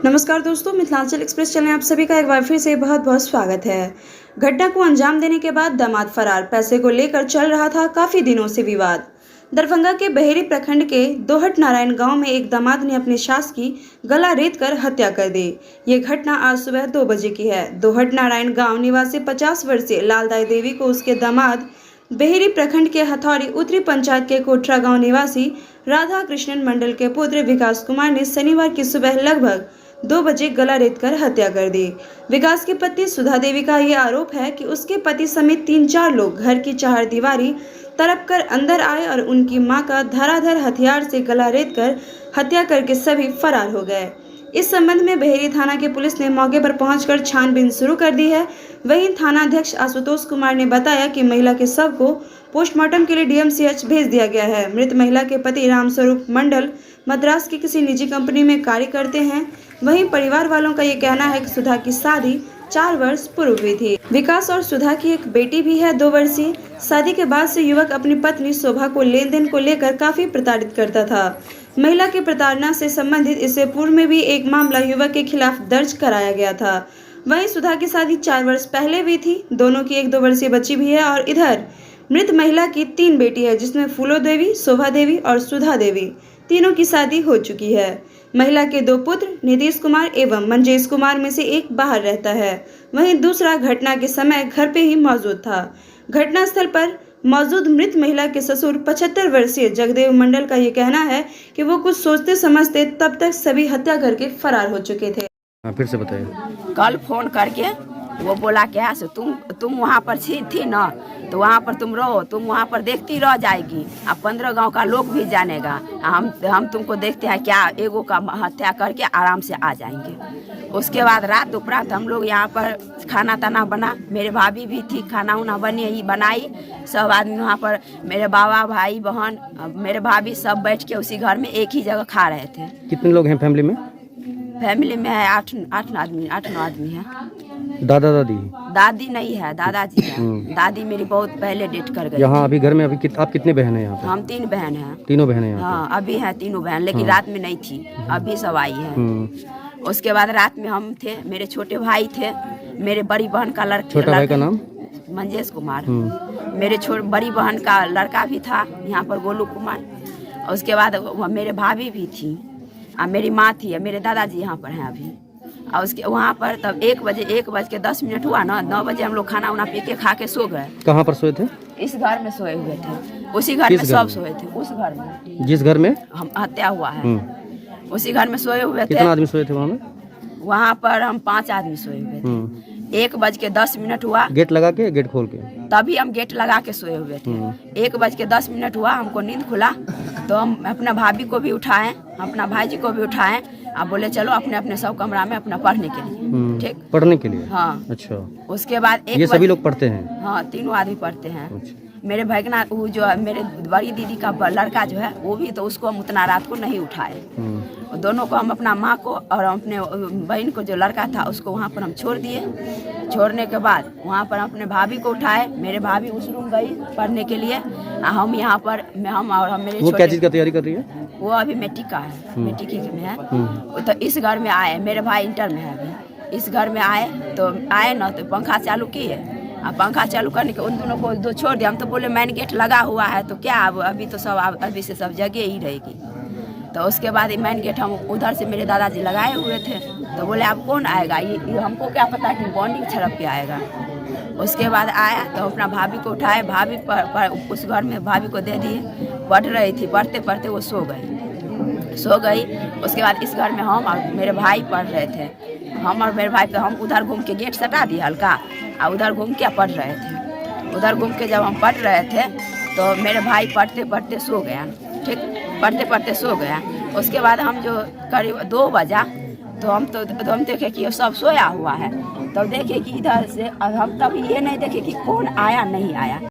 नमस्कार दोस्तों, Mithilanchal express channel में आप सभी का एक बार फिर से बहुत बहुत स्वागत है। घटना को अंजाम देने के बाद दामाद फरार। पैसे को लेकर चल रहा था काफी दिनों से विवाद। दरभंगा के बहेरी प्रखंड के दोहट नारायण गांव में एक दामाद ने अपनी सास की गला रेत कर हत्या कर दी। ये घटना आज सुबह 2 बजे की है। दोहट नारायण गांव निवासी 50 वर्षीय लालदाई देवी को उसके दामाद बहेरी प्रखंड के हथौड़ी उत्तरी पंचायत के कोठरा गांव निवासी राधा कृष्णन मंडल के पुत्र विकास कुमार ने शनिवार की सुबह लगभग 2 बजे गला रेत कर हत्या कर दी। विकास की पत्नी सुधा देवी का ये आरोप है कि उसके पति समेत 3-4 लोग घर की चारदीवारी तड़प कर अंदर आए और उनकी मां का धराधर हथियार से गला रेत कर हत्या करके सभी फरार हो गए। इस संबंध में बहेरी थाना की पुलिस ने मौके पर पहुंचकर छानबीन शुरू कर दी है। वहीं थानाध्यक्ष आशुतोष कुमार ने बताया कि महिला के शव को पोस्टमार्टम के लिए डीएमसीएच भेज दिया गया है। मृत महिला के पति रामस्वरूप मंडल मद्रास की किसी निजी कंपनी में कार्य करते हैं। वहीं परिवार वालों का ये कहना है कि सुधा की शादी 4 वर्ष पूर्व हुई थी। विकास और सुधा की एक बेटी भी है 2 वर्षीय। शादी के बाद से युवक अपनी पत्नी शोभा को लेन देन को लेकर काफी प्रताड़ित करता था। महिला की प्रताड़ना से संबंधित इससे पूर्व में भी एक मामला युवक के खिलाफ दर्ज कराया गया था। वहीं सुधा की शादी 4 वर्ष पहले हुई थी। दोनों की एक 2 वर्षीय बच्ची भी है और इधर मृत महिला की 3 बेटी है, जिसमें फूलो देवी, शोभा देवी और सुधा देवी, तीनों की शादी हो चुकी है। महिला के 2 पुत्र नीतीश कुमार एवं मंजेश कुमार में से एक बाहर रहता है, वहीं दूसरा घटना के समय घर पे ही मौजूद था। घटनास्थल पर मौजूद मृत महिला के ससुर 75 वर्षीय जगदेव मंडल का ये कहना है कि वो कुछ सोचते समझते तब तक सभी हत्या करके फरार हो चुके थे। फिर से बताइए। कल फोन करके वो बोला क्या से तुम वहाँ पर थी ना, तो वहाँ पर तुम रहो, तुम वहाँ पर देखती रह जाएगी। अब 15 गांव का लोग भी जानेगा। हम तुमको देखते हैं क्या, एगो का हत्या करके आराम से आ जाएंगे। उसके बाद रात उपरात हम लोग यहाँ पर खाना ताना बना, मेरे भाभी भी थी, खाना उना बनाई। सब आदमी वहाँ पर, मेरे बाबा, भाई, बहन, मेरे भाभी सब बैठ के उसी घर में एक ही जगह खा रहे थे। कितने लोग हैं फैमिली में? फैमिली में है 8-9 आदमी है। दादा दादी? दादी नहीं है, दादाजी है। दादी मेरी बहुत पहले डेट कर गई। यहाँ अभी घर में आप कितने बहन हैं यहाँ पे? हम 3 बहन हैं। तीनों बहन हैं? हाँ, अभी हैं 3 बहन, लेकिन रात में नहीं थी, अभी सब आई है। उसके बाद रात में हम थे, मेरे छोटे भाई थे, मेरे बड़ी बहन का लड़का। छोटा भाई का नाम? मंजेश कुमार। मेरे बड़ी बहन का लड़का भी था यहाँ पर, गोलू कुमार। उसके बाद मेरे भाभी भी थी और मेरी माँ थी, मेरे दादाजी यहाँ पर हैं अभी। और उसके वहाँ पर तब 1:10 हुआ ना, 9 बजे हम लोग खाना उना पी के खा के सो गए। कहाँ पर सोए थे? इस घर में सोए हुए थे, उसी घर में सब सोए थे, उस घर में जिस घर में हम हत्या हुआ है, उसी घर में सोए हुए थे। कितना आदमी सोए थे वहाँ में? वहाँ पर हम 5 आदमी सोए हुए थे। 1:10 हुआ, गेट लगा के, गेट खोल के? तभी हम गेट लगा के सोए हुए थे। 1:10 हुआ, हमको नींद खुला तो हम अपना भाभी को भी उठाएं, अपना भाईजी को भी उठाएं। आप बोले चलो अपने अपने सब कमरा में अपना पढ़ने के लिए। ठीक, पढ़ने के लिए? हाँ। अच्छा। उसके बाद ये सभी लोग पढ़ते हैं? हाँ, 3 आदमी पढ़ते हैं। अच्छा। मेरे भगना वो जो है, मेरे बड़ी दीदी का लड़का जो है, वो भी, तो उसको हम उतना रात को नहीं उठाए। दोनों को हम, अपना माँ को और अपने बहन को जो लड़का था उसको वहाँ पर हम छोड़ दिए। छोड़ने के बाद वहाँ पर अपने भाभी को उठाए, मेरे भाभी उस रूम गई पढ़ने के लिए। हम यहाँ पर हम और मेरे वो क्या चीज़ का तैयारी कर रही है? वो अभी मेट्रिक का है, मेट्रिक में है। तो इस घर में आए, मेरे भाई इंटर में है अभी। इस घर में आए ना, तो पंखा चालू किए। पंखा चालू करने के उन दोनों को 2 छोड़ दिया। हम तो बोले मेन गेट लगा हुआ है तो क्या, अभी तो सब अभी से सब जगह ही रहेगी। तो उसके बाद मेन गेट हम उधर से मेरे दादाजी लगाए हुए थे। तो बोले अब कौन आएगा, ये हमको क्या पता कि बॉन्डिंग छड़प के आएगा। उसके बाद आया तो अपना भाभी को उठाए, भाभी पर उस घर में भाभी को दे दिए। पढ़ रही थी, पढ़ते पढ़ते वो सो गई। उसके बाद इस घर में हम और मेरे भाई पढ़ रहे थे। हम और मेरे भाई, तो हम उधर घूम के गेट सटा दिए हल्का, और उधर घूम के पढ़ रहे थे। उधर घूम के जब हम पढ़ रहे थे तो मेरे भाई पढ़ते पढ़ते सो गया। ठीक, पढ़ते पढ़ते सो गया। उसके बाद हम जो करीब 2 बजा तो हम देखे कि सब सोया हुआ है। तब देखे कि इधर से, और हम तब ये नहीं देखे कि कौन आया नहीं आया।